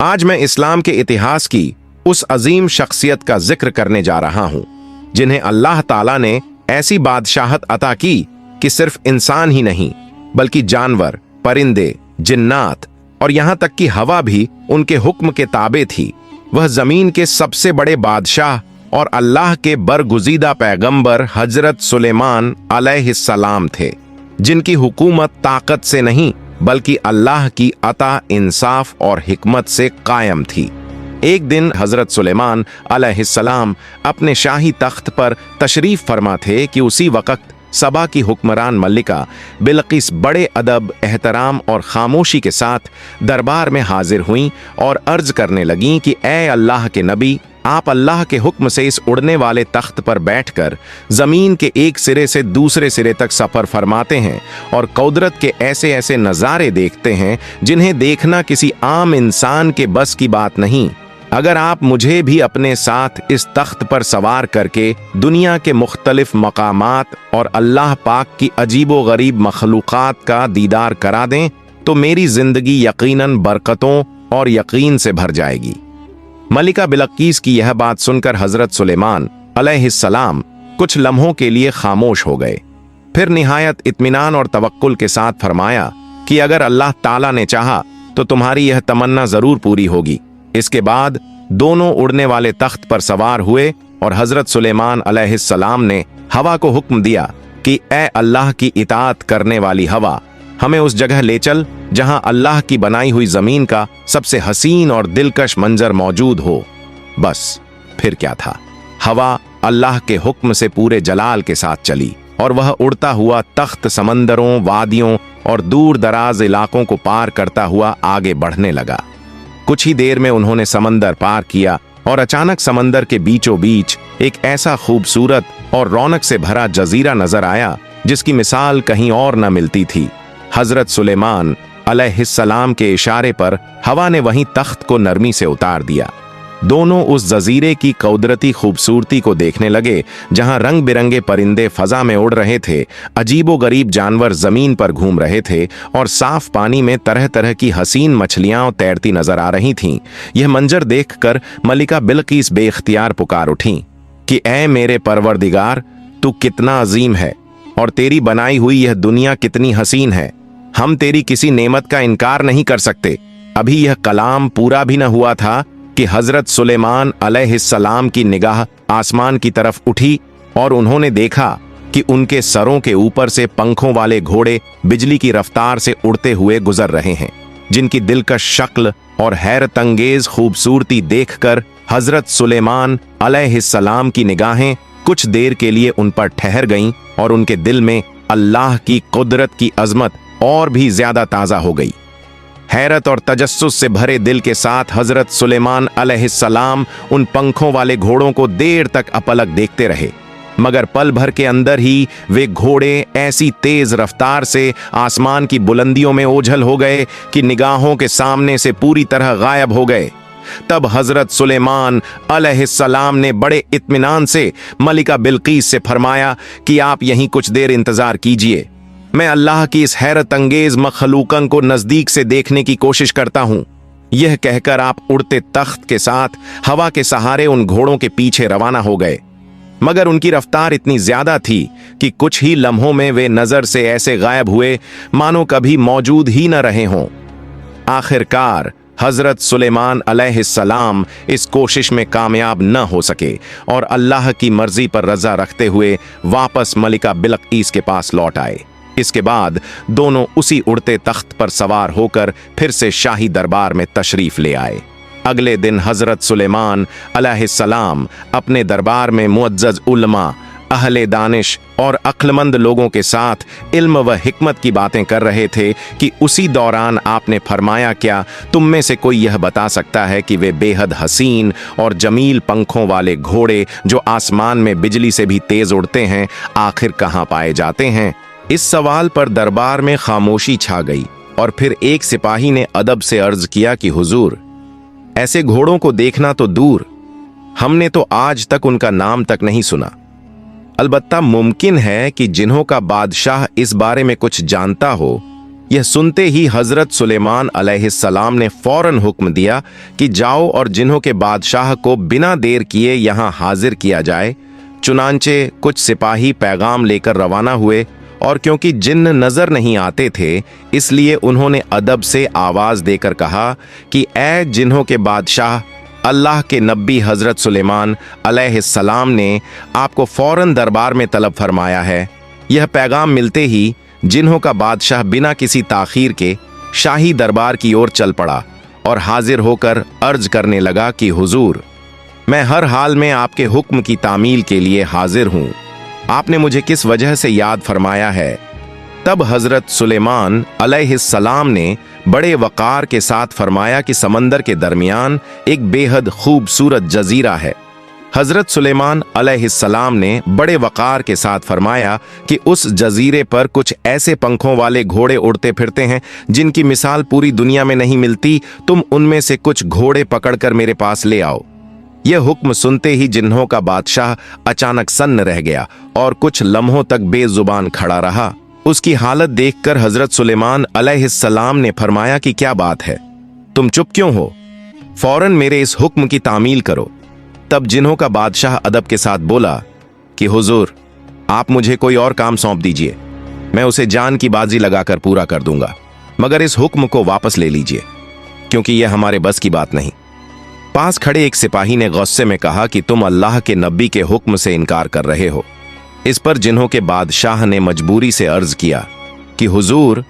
आज मैं इस्लाम के इतिहास की उस अजीम शख्सियत का जिक्र करने जा रहा हूं जिन्हें अल्लाह ताला ने ऐसी बादशाहत अता की कि सिर्फ इंसान ही नहीं बल्कि जानवर, परिंदे, जिन्नात और यहां तक कि हवा भी उनके हुक्म के ताबे थी। वह जमीन के सबसे बड़े बादशाह और अल्लाह के बरगुजीदा पैगंबर हजरत सुलेमान अलैहिस्सलाम थे, जिनकी हुकूमत ताकत से नहीं बल्कि अल्लाह की अता, इंसाफ और हिकमत से कायम थी। एक दिन हजरत सुलेमान अलैहिस्सलाम अपने शाही तख्त पर तशरीफ फरमा थे कि उसी वक्त सबा की हुक्मरान मल्लिका बिल्किस बड़े अदब, एहतराम और खामोशी के साथ दरबार में हाजिर हुईं और अर्ज करने लगीं कि ए अल्लाह के नबी, आप अल्लाह के हुक्म से इस उड़ने वाले तख्त पर बैठकर जमीन के एक सिरे से दूसरे सिरे तक सफर फरमाते हैं और कुदरत के ऐसे ऐसे नज़ारे देखते हैं जिन्हें देखना किसी आम इंसान के बस की बात नहीं। अगर आप मुझे भी अपने साथ इस तख्त पर सवार करके दुनिया के मुख्तलिफ मकामात और अल्लाह पाक की अजीबो गरीब मखलूक़ात का दीदार करा दें तो मेरी जिंदगी यकीनन बरकतों और यकीन से भर जाएगी। मलिका बिल्किस की यह बात सुनकर हजरत सुलेमान अलैहिस्सलाम कुछ लम्हों के लिए खामोश हो गए। फिर निहायत इत्मीनान और तवक्कुल के साथ फरमाया कि अगर अल्लाह ताला ने चाहा तो तुम्हारी यह तमन्ना जरूर पूरी होगी। इसके बाद दोनों उड़ने वाले तख्त पर सवार हुए और हजरत सुलेमान अलैहिस्सलाम ने हवा को हुक्म दिया कि ए अल्लाह की इताअत करने वाली हवा, हमें उस जगह ले चल जहां अल्लाह की बनाई हुई जमीन का सबसे हसीन और दिलकश मंजर मौजूद हो। बस फिर क्या था, हवा अल्लाह के हुक्म से पूरे जलाल के साथ चली और वह उड़ता हुआ तख्त समंदरों, वादियों और दूर दराज इलाकों को पार करता हुआ आगे बढ़ने लगा। कुछ ही देर में उन्होंने समंदर पार किया और अचानक समंदर के बीचों बीच एक ऐसा खूबसूरत और रौनक से भरा जजीरा नजर आया जिसकी मिसाल कहीं और न मिलती थी। हजरत सुलेमान अलैहिस्सलाम के इशारे पर हवा ने वहीं तख्त को नरमी से उतार दिया। दोनों उस जजीरे की कुदरती खूबसूरती को देखने लगे जहां रंग बिरंगे परिंदे फजा में उड़ रहे थे, अजीबो गरीब जानवर जमीन पर घूम रहे थे और साफ पानी में तरह तरह की हसीन मछलियां तैरती नजर आ रही थीं। यह मंजर देखकर मलिका बिल्किस बेख्तियार पुकार उठी कि ए मेरे परवरदिगार, तू कितना अजीम है और तेरी बनाई हुई यह दुनिया कितनी हसीन है। हम तेरी किसी नेमत का इनकार नहीं कर सकते। अभी यह कलाम पूरा भी न हुआ था कि हजरत सुलेमान अलैहिस्सलाम की निगाह आसमान की तरफ उठी और उन्होंने देखा कि उनके सरों के ऊपर से पंखों वाले घोड़े बिजली की रफ्तार से उड़ते हुए गुजर रहे हैं, जिनकी दिलकश शक्ल और हैरत अंगेज खूबसूरती देखकर हजरत सुलेमान अलैहिस्सलाम की निगाहें कुछ देर के लिए उन पर ठहर गईं और उनके दिल में अल्लाह की कुदरत की अजमत और भी ज्यादा ताजा हो गई। हैरत और तजस्सुस से भरे दिल के साथ हजरत सुलेमान अलैहिस्सलाम उन पंखों वाले घोड़ों को देर तक अपलक देखते रहे, मगर पल भर के अंदर ही वे घोड़े ऐसी तेज रफ्तार से आसमान की बुलंदियों में ओझल हो गए कि निगाहों के सामने से पूरी तरह गायब हो गए। तब हजरत सुलेमान अलैहिस्सलाम ने बड़े इत्मीनान से मलिका बिल्किस से फरमाया कि आप यहीं कुछ देर इंतजार कीजिए, मैं अल्लाह की इस हैरत अंगेज मखलूकन को नजदीक से देखने की कोशिश करता हूं। यह कहकर आप उड़ते तख्त के साथ हवा के सहारे उन घोड़ों के पीछे रवाना हो गए, मगर उनकी रफ्तार इतनी ज्यादा थी कि कुछ ही लम्हों में वे नजर से ऐसे गायब हुए मानो कभी मौजूद ही न रहे हों। आखिरकार हजरत सुलेमान अलैहिस्सलाम इस कोशिश में कामयाब न हो सके और अल्लाह की मर्जी पर रजा रखते हुए वापस मलिका बिल्किस के पास लौट आए। इसके बाद दोनों उसी उड़ते तख्त पर सवार होकर फिर से शाही दरबार में तशरीफ ले आए। अगले दिन हजरत सुलेमान अलैहिस्सलाम अपने दरबार में मुअज्जज उलमा, अहले दानिश और अक्लमंद लोगों के साथ इल्म व हिकमत की बातें कर रहे थे कि उसी दौरान आपने फरमाया, क्या तुम में से कोई यह बता सकता है कि वे बेहद हसीन और जमील पंखों वाले घोड़े जो आसमान में बिजली से भी तेज उड़ते हैं आखिर कहाँ पाए जाते हैं? इस सवाल पर दरबार में खामोशी छा गई और फिर एक सिपाही ने अदब से अर्ज किया कि हुजूर, ऐसे घोड़ों को देखना तो दूर, हमने तो आज तक उनका नाम तक नहीं सुना। अलबत्ता मुमकिन है कि जिन्हों का बादशाह इस बारे में कुछ जानता हो यह सुनते ही हजरत सुलेमान अलैहिस्सलाम ने फौरन हुक्म दिया कि जाओ और जिन्हों के बादशाह को बिना देर किए यहाँ हाजिर किया जाए। चुनांचे कुछ सिपाही पैगाम लेकर रवाना हुए और क्योंकि जिन्न नजर नहीं आते थे इसलिए उन्होंने अदब से आवाज देकर कहा कि ऐ जिन्हों के बादशाह, अल्लाह के नबी हजरत सुलेमान अलैहिस्सलाम ने आपको फौरन दरबार में तलब फरमाया है। यह पैगाम मिलते ही जिन्हों का बादशाह बिना किसी ताखीर के शाही दरबार की ओर चल पड़ा और हाजिर होकर अर्ज करने लगा कि हुजूर, मैं हर हाल में आपके हुक्म की तामील के लिए हाजिर हूं। आपने मुझे किस वजह से याद फरमाया है? तब हजरत सुलेमान अलैहिस्सलाम ने बड़े वकार के साथ फरमाया कि समंदर के दरमियान एक बेहद खूबसूरत जजीरा है। हजरत सुलेमान अलैहिस्सलाम ने बड़े वकार के साथ फरमाया कि उस जजीरे पर कुछ ऐसे पंखों वाले घोड़े उड़ते फिरते हैं जिनकी मिसाल पूरी दुनिया में नहीं मिलती। तुम उनमें से कुछ घोड़े पकड़कर मेरे पास ले आओ। यह हुक्म सुनते ही जिन्हों का बादशाह अचानक सन्न रह गया और कुछ लम्हों तक बेजुबान खड़ा रहा। उसकी हालत देखकर हजरत सुलेमान अलैहिस्सलाम ने फरमाया कि क्या बात है, तुम चुप क्यों हो? फौरन मेरे इस हुक्म की तामील करो। तब जिन्हों का बादशाह अदब के साथ बोला कि हुजूर, आप मुझे कोई और काम सौंप दीजिए, मैं उसे जान की बाजी लगाकर पूरा कर दूंगा, मगर इस हुक्म को वापस ले लीजिए क्योंकि यह हमारे बस की बात नहीं। पास खड़े एक सिपाही ने गुस्से में कहा कि तुम अल्लाह के नबी के हुक्म से इनकार कर रहे हो। इस पर जिन्हों के बादशाह ने मजबूरी से अर्ज किया कि हुजूर,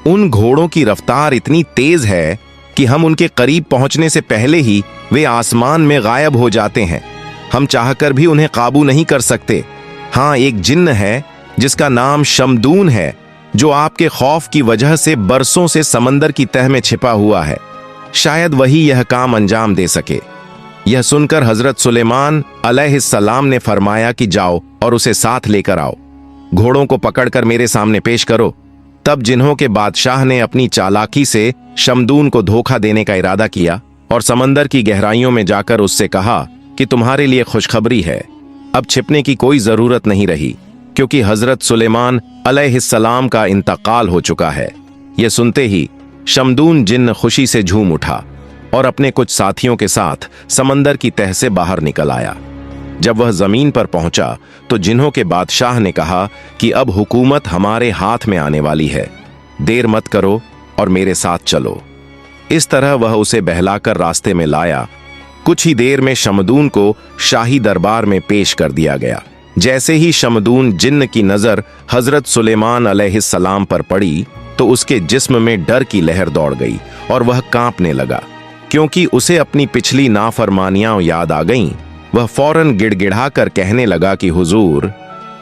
उन घोड़ों की रफ्तार इतनी तेज है कि हम उनके करीब पहुंचने से पहले ही वे आसमान में गायब हो जाते हैं। हम चाहकर भी उन्हें काबू नहीं कर सकते। हाँ, एक जिन्न है जिसका नाम शमदून है जो आपके खौफ की वजह से बरसों से समंदर की तह में छिपा हुआ है। शायद वही यह काम अंजाम दे सके। यह सुनकर हजरत सुलेमान अलैहिस्सलाम ने फरमाया कि जाओ और उसे साथ लेकर आओ, घोड़ों को पकड़कर मेरे सामने पेश करो। तब जिन्हों के बादशाह ने अपनी चालाकी से शमदून को धोखा देने का इरादा किया और समंदर की गहराइयों में जाकर उससे कहा कि तुम्हारे लिए खुशखबरी है, अब छिपने की कोई जरूरत नहीं रही क्योंकि हजरत सुलेमान अलैहिस्सलाम का इंतकाल हो चुका है। यह सुनते ही शमदून जिन्न खुशी से झूम उठा और अपने कुछ साथियों के साथ समंदर की तह से बाहर निकल आया। जब वह जमीन पर पहुंचा तो जिन्हों के बादशाह ने कहा कि अब हुकूमत हमारे हाथ में आने वाली है, देर मत करो और मेरे साथ चलो। इस तरह वह उसे बहलाकर रास्ते में लाया। कुछ ही देर में शमदून को शाही दरबार में पेश कर दिया गया। जैसे ही शमदून जिन्न की नजर हजरत सुलेमान अलैहिस्सलाम पर पड़ी तो उसके जिस्म में डर की लहर दौड़ गई और वह कांपने लगा क्योंकि उसे अपनी पिछली नाफरमानियां याद आ गईं। वह फौरन गिड़गिड़ा कर कहने लगा कि हुजूर,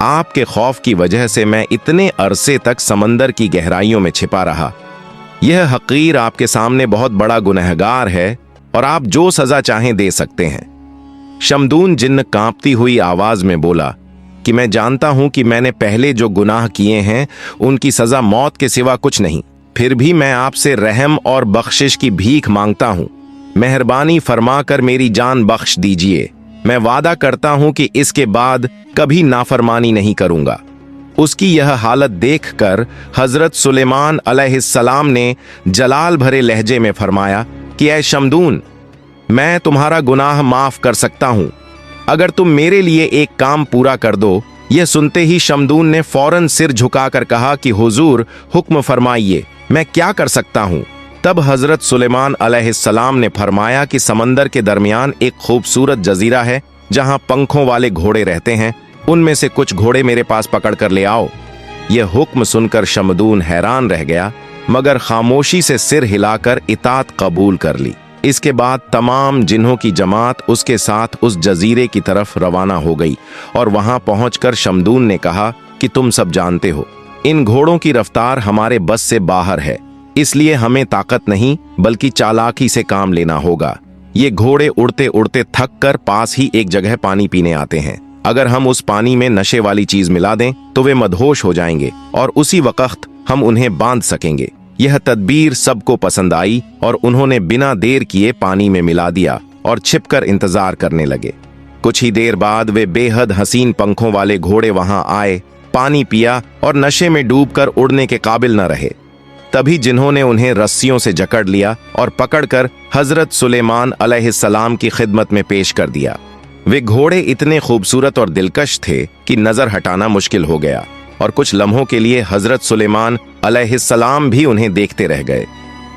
आपके खौफ की वजह से मैं इतने अरसे तक समंदर की गहराइयों में छिपा रहा। यह हकीर आपके सामने बहुत बड़ा गुनहगार है और आप जो सजा चाहें दे सकते हैं। शमदून जिन्न कांपती हुई आवाज में बोला कि मैं जानता हूं कि मैंने पहले जो गुनाह किए हैं उनकी सजा मौत के सिवा कुछ नहीं, फिर भी मैं आपसे रहम और बख्शिश की भीख मांगता हूं। मेहरबानी फरमाकर मेरी जान बख्श दीजिए। मैं वादा करता हूं कि इसके बाद कभी नाफरमानी नहीं करूंगा। उसकी यह हालत देखकर हजरत सुलेमान अलैहिस्सलाम ने जलाल भरे लहजे में फरमाया कि ऐ शमदून, मैं तुम्हारा गुनाह माफ कर सकता हूं अगर तुम मेरे लिए एक काम पूरा कर दो। यह सुनते ही शमदून ने फौरन सिर झुकाकर कहा कि हुजूर, हुक्म फरमाइए, मैं क्या कर सकता हूं? तब हजरत सुलेमान अलैहिस्सलाम ने फरमाया कि समंदर के दरमियान एक खूबसूरत जजीरा है जहां पंखों वाले घोड़े रहते हैं, उनमें से कुछ घोड़े मेरे पास पकड़ कर ले आओ। यह हुक्म सुनकर शमदून हैरान रह गया मगर खामोशी से सिर हिलाकर इताअत कबूल कर ली। इसके बाद तमाम जिन्हों की जमात उसके साथ उस जजीरे की तरफ रवाना हो गई और वहां पहुंचकर शमदून ने कहा कि तुम सब जानते हो, इन घोड़ों की रफ्तार हमारे बस से बाहर है, इसलिए हमें ताकत नहीं बल्कि चालाकी से काम लेना होगा। ये घोड़े उड़ते उड़ते थक कर पास ही एक जगह पानी पीने आते हैं। अगर हम उस पानी में नशे वाली चीज मिला दें तो वे मदहोश हो जाएंगे और उसी वक्त हम उन्हें बांध सकेंगे। यह तदबीर सबको पसंद आई और उन्होंने बिना देर किए पानी में मिला दिया और छिपकर इंतजार करने लगे। कुछ ही देर बाद वे बेहद हसीन पंखों वाले घोड़े वहां आए, पानी पिया और नशे में डूबकर उड़ने के काबिल न रहे। तभी जिन्होंने उन्हें रस्सियों से जकड़ लिया और पकड़कर हजरत सुलेमान अलैहिस्सलाम की खिदमत में पेश कर दिया। वे घोड़े इतने खूबसूरत और दिलकश थे कि नजर हटाना मुश्किल हो गया और कुछ लम्हों के लिए हजरत सुलेमान अलैहिस्सलाम भी उन्हें देखते रह गए।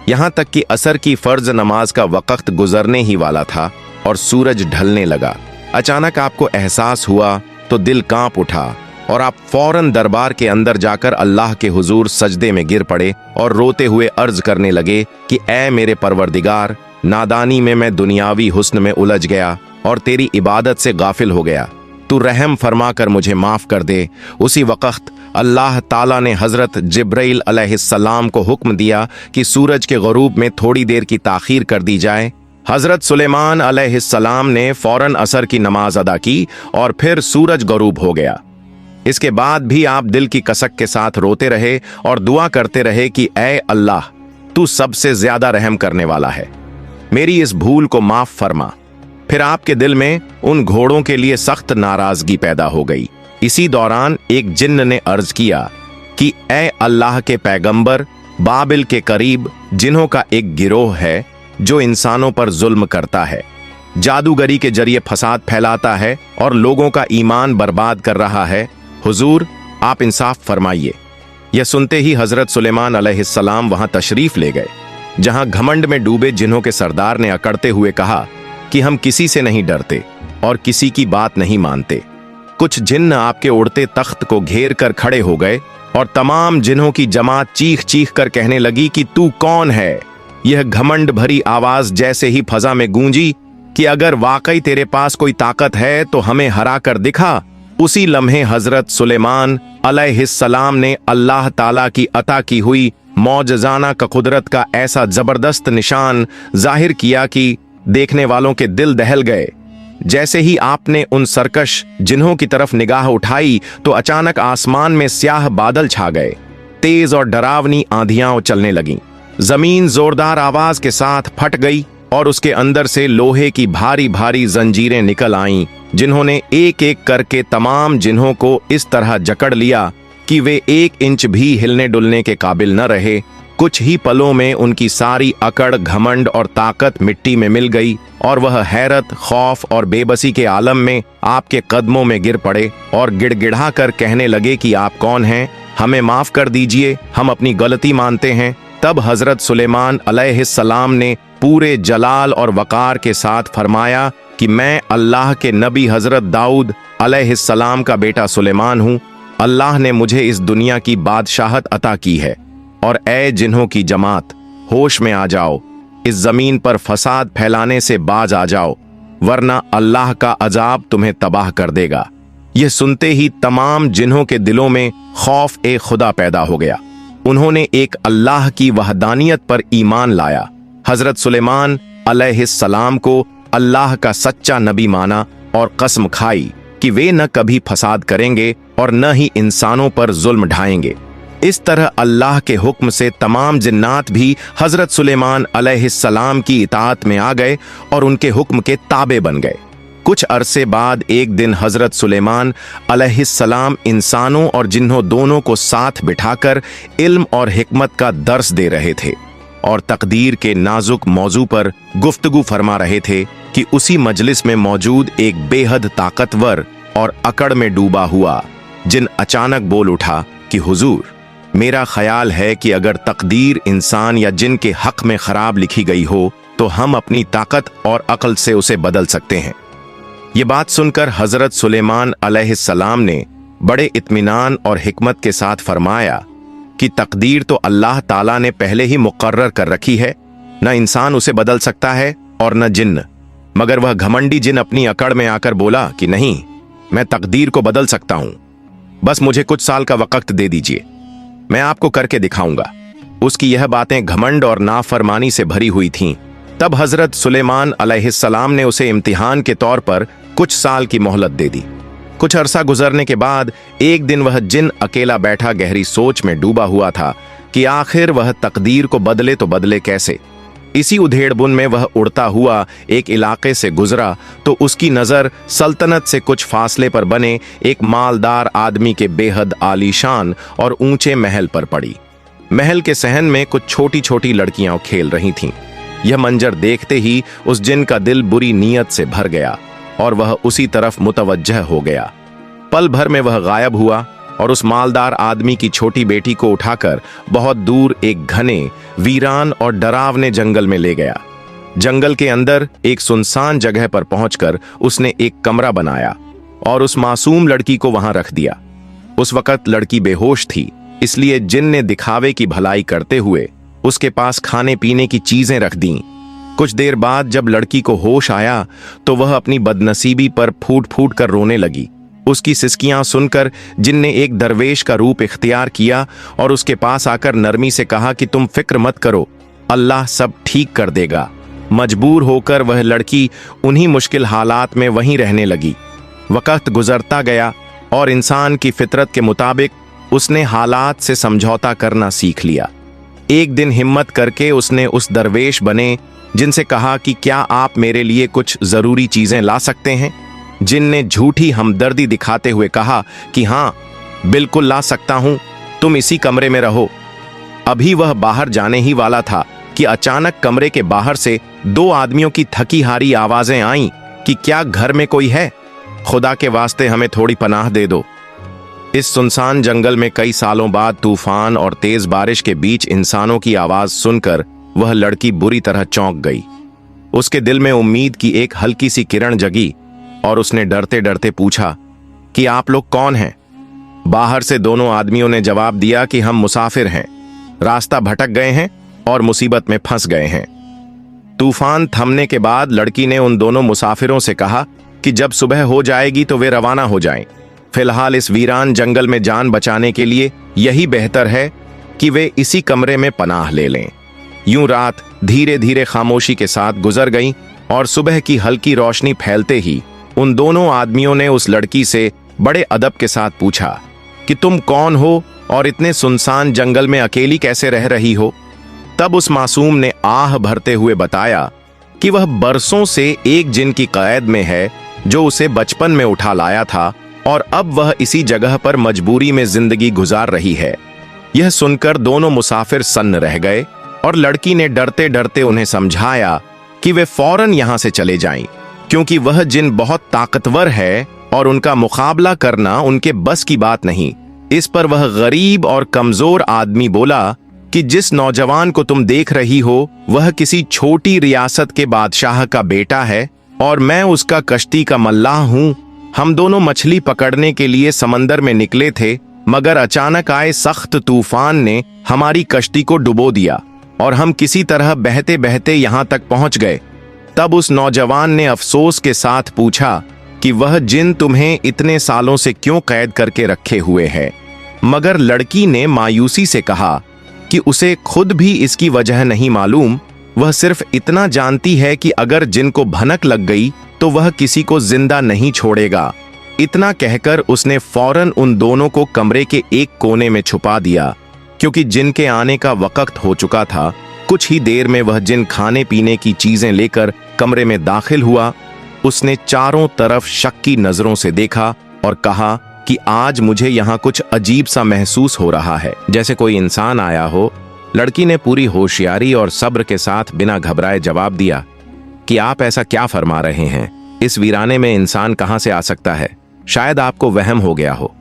यहाँ तक कि असर की फर्ज नमाज का वक्त गुजरने ही वाला था और सूरज ढलने लगा। अचानक आपको एहसास हुआ तो दिल कांप उठा और आप फौरन दरबार के अंदर जाकर अल्लाह के हुजूर सजदे में गिर पड़े और रोते हुए अर्ज करने लगे कि ऐ मेरे परवरदिगार, नादानी में मैं दुनियावी हुस्न में उलझ गया और तेरी इबादत से गाफिल हो गया। तू रहम फरमा कर मुझे माफ कर दे। उसी वक्त अल्लाह ताला ने हजरत जिब्राइल अलैहिस्सलाम को हुक्म दिया कि सूरज के गुरूब में थोड़ी देर की ताखीर कर दी जाए। हजरत सुलेमान अलैहिस्सलाम ने फौरन असर की नमाज अदा की और फिर सूरज गुरूब हो गया। इसके बाद भी आप दिल की कसक के साथ रोते रहे और दुआ करते रहे कि ऐ अल्लाह, तू सबसे ज्यादा रहम करने वाला है, मेरी इस भूल को माफ फरमा। फिर आपके दिल में उन घोड़ों के लिए सख्त नाराजगी पैदा हो गई। इसी दौरान एक जिन्न ने अर्ज किया कि ऐ अल्लाह के पैगंबर, बाबिल के करीब जिन्हों का एक गिरोह है जो इंसानों पर जुल्म करता है, जादूगरी के जरिए फसाद फैलाता है और लोगों का ईमान बर्बाद कर रहा है, हुजूर आप इंसाफ फरमाइए। यह सुनते ही हजरत सुलेमान अलैहिस्सलाम वहां तशरीफ ले गए, जहां घमंड में डूबे जिन्हों के सरदार ने अकड़ते हुए कहा कि हम किसी से नहीं डरते और किसी की बात नहीं मानते। कुछ जिन्न आपके उड़ते तख्त को घेर कर खड़े हो गए और तमाम जिन्हों की जमात चीख चीख कर कहने लगी कि तू कौन है। यह घमंड भरी आवाज जैसे ही फजा में गूंजी कि अगर वाकई तेरे पास कोई ताकत है तो हमें हरा कर दिखा। उसी लम्हे हजरत सुलेमान अलैहिस्सलाम ने अल्लाह ताला की अता की हुई मौजज़ाना का कुदरत का ऐसा जबरदस्त निशान जाहिर किया कि देखने वालों के दिल दहल गए। जैसे ही आपने उन सरकश जिन्हों की तरफ निगाह उठाई तो अचानक आसमान में स्याह बादल छा गए। तेज और डरावनी आंधियां चलने लगीं। जमीन जोरदार आवाज के साथ फट गई और उसके अंदर से लोहे की भारी भारी जंजीरें निकल आईं, जिन्होंने एक एक करके तमाम जिन्हों को इस तरह जकड़ लिया कि वे 1 इंच भी हिलने डुलने के काबिल न रहे। कुछ ही पलों में उनकी सारी अकड़, घमंड और ताकत मिट्टी में मिल गई और वह हैरत, खौफ और बेबसी के आलम में आपके कदमों में गिर पड़े और गिड़गिड़ा कर कहने लगे कि आप कौन हैं, हमें माफ कर दीजिए, हम अपनी गलती मानते हैं। तब हजरत सुलेमान अलैहिस्सलाम ने पूरे जलाल और वकार के साथ फरमाया कि मैं अल्लाह के नबी हजरत दाऊद अलैहिस्सलाम का बेटा सुलेमान हूँ। अल्लाह ने मुझे इस दुनिया की बादशाहत अता की है और ए जिन्हों की जमात, होश में आ जाओ, इस जमीन पर फसाद फैलाने से बाज आ जाओ, वरना अल्लाह का अजाब तुम्हें तबाह कर देगा। यह सुनते ही तमाम जिन्हों के दिलों में खौफ ए खुदा पैदा हो गया। उन्होंने एक अल्लाह की वहदानियत पर ईमान लाया, हजरत सुलेमान अलैहिस्सलाम को अल्लाह का सच्चा नबी माना और कसम खाई कि वे न कभी फसाद करेंगे और न ही इंसानों पर जुल्म ढाएंगे। इस तरह अल्लाह के हुक्म से तमाम जिन्नात भी हजरत सुलेमान अलैहिस्सलाम की इताअत में आ गए और उनके हुक्म के ताबे बन गए। कुछ अरसे बाद एक दिन हजरत सुलेमान अलैहिस्सलाम इंसानों और जिन्हों दोनों को साथ बिठाकर इल्म और हिकमत का दर्स दे रहे थे और तकदीर के नाजुक मौजू पर गुफ्तगू फरमा रहे थे कि उसी मजलिस में मौजूद एक बेहद ताकतवर और अकड़ में डूबा हुआ जिन अचानक बोल उठा कि हुजूर, मेरा ख्याल है कि अगर तकदीर इंसान या जिन के हक में खराब लिखी गई हो तो हम अपनी ताकत और अक्ल से उसे बदल सकते हैं। ये बात सुनकर हजरत सुलेमान अलैहिस्सलाम ने बड़े इत्मीनान और हिकमत के साथ फरमाया कि तकदीर तो अल्लाह ताला ने पहले ही मुकर्रर कर रखी है, न इंसान उसे बदल सकता है और न जिन्न। मगर वह घमंडी जिन अपनी अकड़ में आकर बोला कि नहीं, मैं तकदीर को बदल सकता हूं, बस मुझे कुछ साल का वक्त दे दीजिए, मैं आपको करके दिखाऊंगा। उसकी यह बातें घमंड और नाफरमानी से भरी हुई थीं। तब हजरत सुलेमान अलैहिस्सलाम ने उसे इम्तिहान के तौर पर कुछ साल की मोहलत दे दी। कुछ अरसा गुजरने के बाद एक दिन वह जिन अकेला बैठा गहरी सोच में डूबा हुआ था कि आखिर वह तकदीर को बदले तो बदले कैसे। इसी उधेड़बुन में वह उड़ता हुआ एक इलाके से गुजरा तो उसकी नजर सल्तनत से कुछ फासले पर बने एक मालदार आदमी के बेहद आलीशान और ऊंचे महल पर पड़ी। महल के सहन में कुछ छोटी छोटी लड़कियां खेल रही थीं। यह मंजर देखते ही उस जिन का दिल बुरी नीयत से भर गया और वह उसी तरफ मुतवज्जह हो गया। पल भर में वह गायब हुआ और उस मालदार आदमी की छोटी बेटी को उठाकर बहुत दूर एक घने, वीरान और डरावने जंगल में ले गया। जंगल के अंदर एक सुनसान जगह पर पहुंचकर उसने एक कमरा बनाया और उस मासूम लड़की को वहां रख दिया। उस वक्त लड़की बेहोश थी, इसलिए जिन ने दिखावे की भलाई करते हुए उसके पास खाने पीने की चीजें रख दीं। कुछ देर बाद जब लड़की को होश आया तो वह अपनी बदनसीबी पर फूट फूट कर रोने लगी। उसकी सिसकियां सुनकर जिन ने एक दरवेश का रूप इख्तियार किया और उसके पास आकर नरमी से कहा कि तुम फिक्र मत करो, अल्लाह सब ठीक कर देगा। मजबूर होकर वह लड़की उन्हीं मुश्किल हालात में वहीं रहने लगी। वक्त गुजरता गया और इंसान की फितरत के मुताबिक उसने हालात से समझौता करना सीख लिया। एक दिन हिम्मत करके उसने उस दरवेश बने जिनसे कहा कि क्या आप मेरे लिए कुछ जरूरी चीजें ला सकते हैं। जिन ने झूठी हमदर्दी दिखाते हुए कहा कि हाँ, बिल्कुल ला सकता हूं, तुम इसी कमरे में रहो। अभी वह बाहर जाने ही वाला था कि अचानक कमरे के बाहर से दो आदमियों की थकी हारी आवाजें आईं कि क्या घर में कोई है, खुदा के वास्ते हमें थोड़ी पनाह दे दो। इस सुनसान जंगल में कई सालों बाद तूफान और तेज बारिश के बीच इंसानों की आवाज सुनकर वह लड़की बुरी तरह चौंक गई। उसके दिल में उम्मीद की एक हल्की सी किरण जगी और उसने डरते डरते पूछा कि आप लोग कौन हैं। बाहर से दोनों आदमियों ने जवाब दिया कि हम मुसाफिर हैं, रास्ता भटक गए हैं और मुसीबत में फंस गए हैं। तूफान थमने के बाद लड़की ने उन दोनों मुसाफिरों से कहा कि जब सुबह हो जाएगी तो वे रवाना हो जाएं। फिलहाल इस वीरान जंगल में जान बचाने के लिए यही बेहतर है कि वे इसी कमरे में पनाह ले लें। यूं रात धीरे धीरे खामोशी के साथ गुजर गई और सुबह की हल्की रोशनी फैलते ही उन दोनों आदमियों ने उस लड़की से बड़े अदब के साथ पूछा कि तुम कौन हो और इतने सुनसान जंगल में अकेली कैसे रह रही हो। तब उस मासूम ने आह भरते हुए बताया कि वह बरसों से एक जिन की कैद में है जो उसे बचपन में उठा लाया था और अब वह इसी जगह पर मजबूरी में जिंदगी गुजार रही है। यह सुनकर दोनों मुसाफिर सन्न रह गए और लड़की ने डरते डरते उन्हें समझाया कि वे फौरन यहां से चले जाएं, क्योंकि वह जिन बहुत ताकतवर है और उनका मुकाबला करना उनके बस की बात नहीं। इस पर वह गरीब और कमजोर आदमी बोला कि जिस नौजवान को तुम देख रही हो वह किसी छोटी रियासत के बादशाह का बेटा है और मैं उसका कश्ती का मल्लाह हूं। हम दोनों मछली पकड़ने के लिए समंदर में निकले थे, मगर अचानक आए सख्त तूफान ने हमारी कश्ती को डुबो दिया और हम किसी तरह बहते बहते यहां तक पहुंच गए। तब उस नौजवान ने अफसोस के साथ पूछा कि वह जिन तुम्हें इतने सालों से क्यों कैद करके रखे हुए है। मगर लड़की ने मायूसी से कहा कि उसे खुद भी इसकी वजह नहीं मालूम। वह सिर्फ इतना जानती है कि अगर जिन को भनक लग गई तो वह किसी को जिंदा नहीं छोड़ेगा। इतना कहकर उसने फौरन उन दोनों को कमरे के एक कोने में छुपा दिया। क्योंकि जिन के आने का वक्त हो चुका था, कुछ ही देर में वह जिन खाने पीने की चीजें लेकर कमरे में दाखिल हुआ। उसने चारों तरफ शक की नजरों से देखा और कहा कि आज मुझे यहाँ कुछ अजीब सा महसूस हो रहा है, जैसे कोई इंसान आया हो। लड़की ने पूरी होशियारी और सब्र के साथ बिना घबराए जवाब दिया कि आप ऐसा क्या फरमा रहे हैं, इस वीराने में इंसान कहां से आ सकता है, शायद आपको वहम हो गया हो।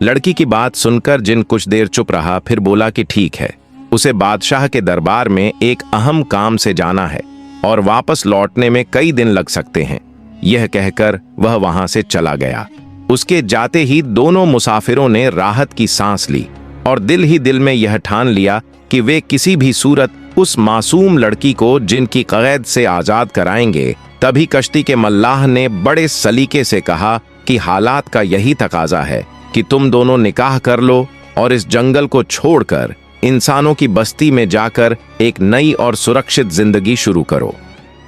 लड़की की बात सुनकर जिन कुछ देर चुप रहा, फिर बोला कि ठीक है, उसे बादशाह के दरबार में एक अहम काम से जाना है और वापस लौटने में कई दिन लग सकते हैं। यह कहकर वह वहां से चला गया। उसके जाते ही दोनों मुसाफिरों ने राहत की सांस ली और दिल ही दिल में यह ठान लिया कि वे किसी भी सूरत उस मासूम लड़की को जिनकी कैद से आजाद कराएंगे। तभी कश्ती के मल्लाह ने बड़े सलीके से कहा कि हालात का यही तकाजा है कि तुम दोनों निकाह कर लो और इस जंगल को छोड़कर इंसानों की बस्ती में जाकर एक नई और सुरक्षित जिंदगी शुरू करो,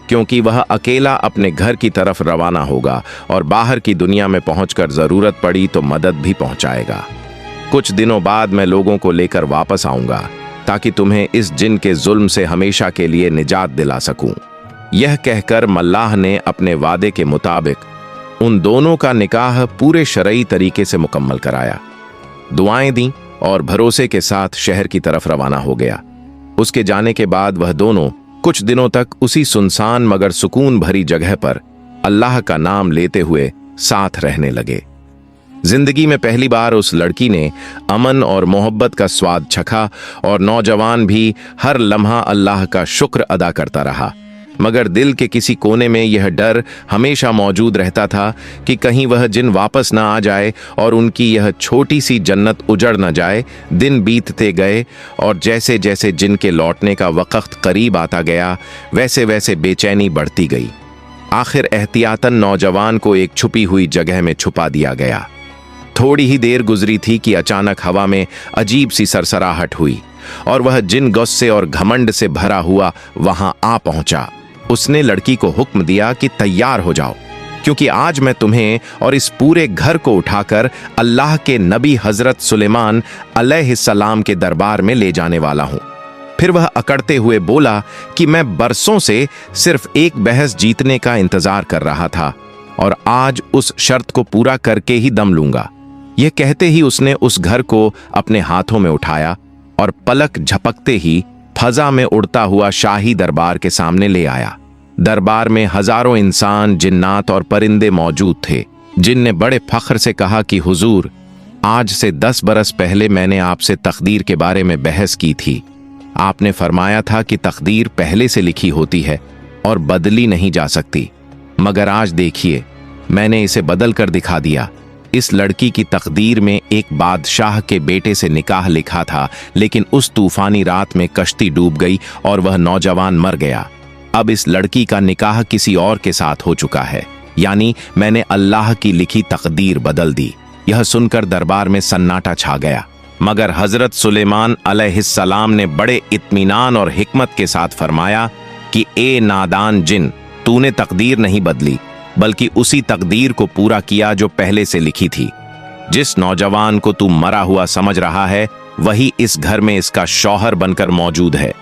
क्योंकि वह अकेला अपने घर की तरफ रवाना होगा और बाहर की दुनिया में पहुंचकर जरूरत पड़ी तो मदद भी पहुंचाएगा। कुछ दिनों बाद मैं लोगों को लेकर वापस आऊंगा ताकि तुम्हें इस जिन के जुल्म से हमेशा के लिए निजात दिला सकूं। यह कहकर मल्लाह ने अपने वादे के मुताबिक उन दोनों का निकाह पूरे शरई तरीके से मुकम्मल कराया। दुआएं दी और भरोसे के साथ शहर की तरफ रवाना हो गया। उसके जाने के बाद वह दोनों कुछ दिनों तक उसी सुनसान मगर सुकून भरी जगह पर अल्लाह का नाम लेते हुए साथ रहने लगे। जिंदगी में पहली बार उस लड़की ने अमन और मोहब्बत का स्वाद चखा और नौजवान भी हर लम्हा अल्लाह का शुक्र अदा करता रहा। मगर दिल के किसी कोने में यह डर हमेशा मौजूद रहता था कि कहीं वह जिन वापस ना आ जाए और उनकी यह छोटी सी जन्नत उजड़ न जाए। दिन बीतते गए और जैसे जैसे जिन के लौटने का वक्त करीब आता गया वैसे वैसे बेचैनी बढ़ती गई। आखिर एहतियातन नौजवान को एक छुपी हुई जगह में छुपा दिया गया। थोड़ी ही देर गुजरी थी कि अचानक हवा में अजीब सी सरसराहट हुई और वह जिन गुस्से और घमंड से भरा हुआ वहां आ पहुंचा। उसने लड़की को हुक्म दिया कि तैयार हो जाओ, क्योंकि आज मैं तुम्हें और इस पूरे घर को उठाकर अल्लाह के नबी हजरत सुलेमान अलैहिस्सलाम के दरबार में ले जाने वाला हूं। फिर वह अकड़ते हुए बोला कि मैं बरसों से सिर्फ एक बहस जीतने का इंतजार कर रहा था और आज उस शर्त को पूरा करके ही दम लूंगा। यह कहते ही उसने उस घर को अपने हाथों में उठाया और पलक झपकते ही फजा में उड़ता हुआ शाही दरबार के सामने ले आया। दरबार में हजारों इंसान, जिन्नात और परिंदे मौजूद थे। जिन ने बड़े फख्र से कहा कि हुजूर, आज से 10 बरस पहले मैंने आपसे तकदीर के बारे में बहस की थी। आपने फरमाया था कि तकदीर पहले से लिखी होती है और बदली नहीं जा सकती, मगर आज देखिए मैंने इसे बदल कर दिखा दिया। इस लड़की की तकदीर में एक बादशाह के बेटे से निकाह लिखा था, लेकिन उस तूफानी रात में कश्ती डूब गई और वह नौजवान मर गया। अब इस लड़की का निकाह किसी और के साथ हो चुका है, यानी मैंने अल्लाह की लिखी तकदीर बदल दी। यह सुनकर दरबार में सन्नाटा छा गया, मगर हजरत सुलेमान अलैहिस्सलाम ने बड़े इत्मीनान और हिकमत के साथ फरमाया कि ए नादान जिन, तूने तकदीर नहीं बदली बल्कि उसी तकदीर को पूरा किया जो पहले से लिखी थी। जिस नौजवान को तू मरा हुआ समझ रहा है वही इस घर में इसका शौहर बनकर मौजूद है।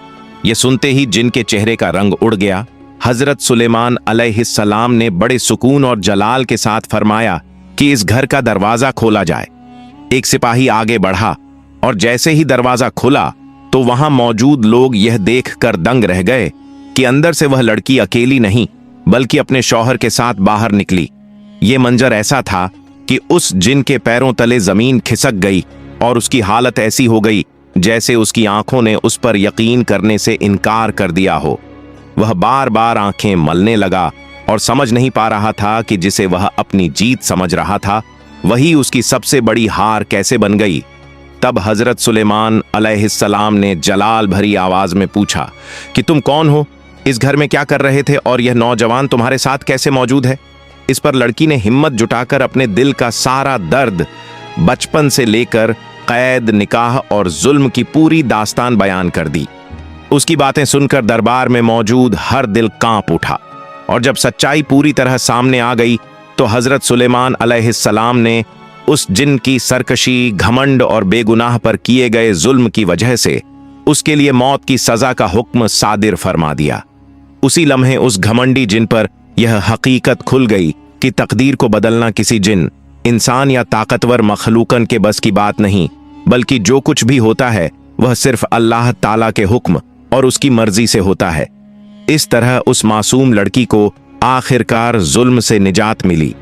यह सुनते ही जिन के चेहरे का रंग उड़ गया। हजरत सुलेमान अलैहिस्सलाम ने बड़े सुकून और जलाल के साथ फरमाया कि इस घर का दरवाजा खोला जाए। एक सिपाही आगे बढ़ा और जैसे ही दरवाजा खुला तो वहां मौजूद लोग यह देखकर दंग रह गए कि अंदर से वह लड़की अकेली नहीं बल्कि अपने शौहर के साथ बाहर निकली। ये मंजर ऐसा था कि उस जिन के पैरों तले जमीन खिसक गई और उसकी हालत ऐसी हो गई जैसे उसकी आंखों ने उस पर यकीन करने से इनकार कर दिया हो। वह बार बार आंखें मलने लगा और समझ नहीं पा रहा था कि जिसे वह अपनी जीत समझ रहा था वही उसकी सबसे बड़ी हार कैसे बन गई। तब हजरत सुलेमान अलैहिस्सलाम ने जलाल भरी आवाज में पूछा कि तुम कौन हो, इस घर में क्या कर रहे थे और यह नौजवान तुम्हारे साथ कैसे मौजूद है। इस पर लड़की ने हिम्मत जुटाकर अपने दिल का सारा दर्द, बचपन से लेकर कैद, निकाह और जुल्म की पूरी दास्तान बयान कर दी। उसकी बातें सुनकर दरबार में मौजूद हर दिल कांप उठा और जब सच्चाई पूरी तरह सामने आ गई तो हजरत सुलेमान अलैहिस्सलाम ने उस जिन की सरकशी, घमंड और बेगुनाह पर किए गए जुल्म की वजह से उसके लिए मौत की सजा का हुक्म सादिर फरमा दिया। उसी लम्हे उस घमंडी जिन पर यह हकीकत खुल गई कि तकदीर को बदलना किसी जिन, इंसान या ताकतवर मखलूकन के बस की बात नहीं, बल्कि जो कुछ भी होता है वह सिर्फ अल्लाह ताला के हुक्म और उसकी मर्जी से होता है। इस तरह उस मासूम लड़की को आखिरकार जुल्म से निजात मिली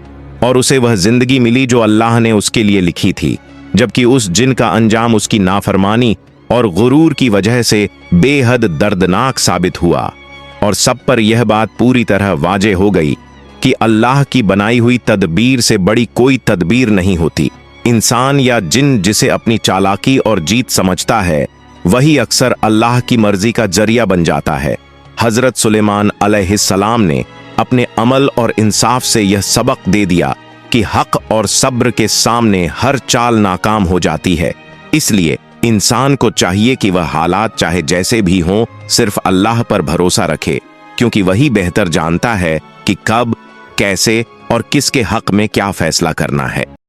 और उसे वह जिंदगी मिली जो अल्लाह ने उसके लिए लिखी थी, जबकि उस जिन का अंजाम उसकी नाफरमानी और गुरूर की वजह से बेहद दर्दनाक साबित हुआ। और सब पर यह बात पूरी तरह वाजे हो गई कि अल्लाह की बनाई हुई तदबीर से बड़ी कोई तदबीर नहीं होती। इंसान या जिन जिसे अपनी चालाकी और जीत समझता है वही अक्सर अल्लाह की मर्जी का जरिया बन जाता है। हजरत सुलेमान अलैहिस्सलाम ने अपने अमल और इंसाफ से यह सबक दे दिया कि हक और सब्र के सामने हर चाल नाकाम हो जाती है। इसलिए इंसान को चाहिए कि वह हालात चाहे जैसे भी हों सिर्फ अल्लाह पर भरोसा रखे, क्योंकि वही बेहतर जानता है कि कब, कैसे और किसके हक में क्या फैसला करना है।